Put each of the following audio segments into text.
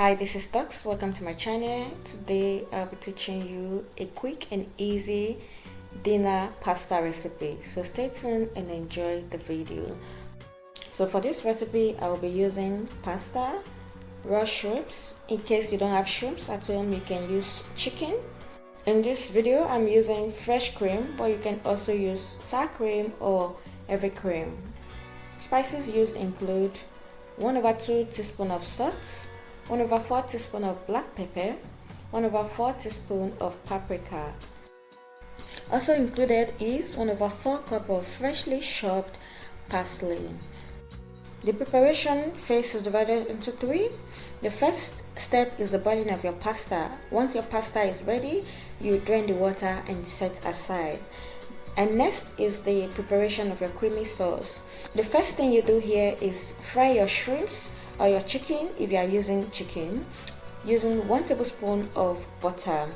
Hi, this is Tux. Welcome to my channel. Today I'll be teaching you a quick and easy dinner pasta recipe. So stay tuned and enjoy the video. So for this recipe, I will be using pasta, raw shrimps. In case you don't have shrimps at home, you can use chicken. In this video, I'm using fresh cream, but you can also use sour cream or heavy cream. Spices used include 1/2 teaspoon of salt, 1/4 teaspoon of black pepper, 1/4 teaspoon of paprika. Also included is 1/4 cup of freshly chopped parsley. The preparation phase is divided into three. The first step is the boiling of your pasta. Once your pasta is ready, you drain the water and set aside. And next is the preparation of your creamy sauce. The first thing you do here is fry your shrimps or your chicken if you are using chicken, using 1 tablespoon of butter.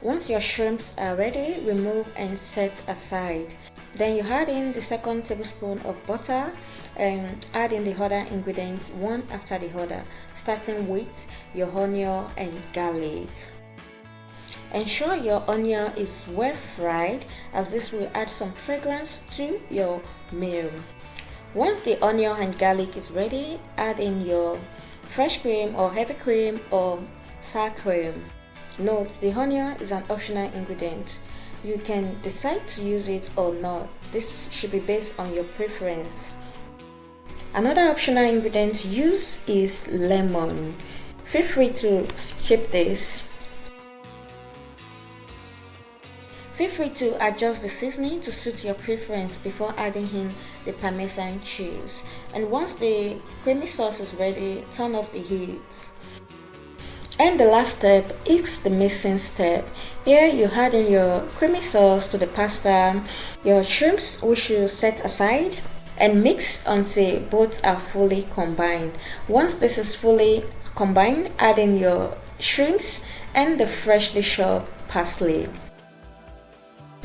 Once your shrimps are ready, remove and set aside. Then you add in the second tablespoon of butter and add in the other ingredients one after the other, starting with your onion and garlic. Ensure your onion is well fried, as this will add some fragrance to your meal. Once the onion and garlic is ready, add in your fresh cream or heavy cream or sour cream. Note, the onion is an optional ingredient. You can decide to use it or not. This should be based on your preference. Another optional ingredient used is lemon. Feel free to skip this. Feel free to adjust the seasoning to suit your preference before adding in the Parmesan cheese. And once the creamy sauce is ready, turn off the heat. And the last step is the mixing step. Here you add in your creamy sauce to the pasta, your shrimps which you set aside, and mix until both are fully combined. Once this is fully combined, add in your shrimps and the freshly chopped parsley.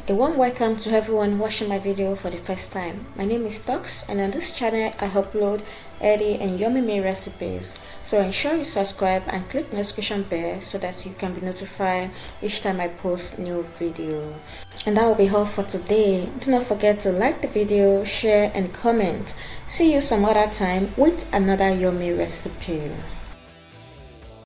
A warm welcome to everyone watching my video for the first time. My name is Tux, and on this channel I upload healthy and yummy meal recipes. So ensure you subscribe and click the notification bell so that you can be notified each time I post new video. And that will be all for today. Do not forget to like the video, share and comment. See you some other time with another yummy recipe.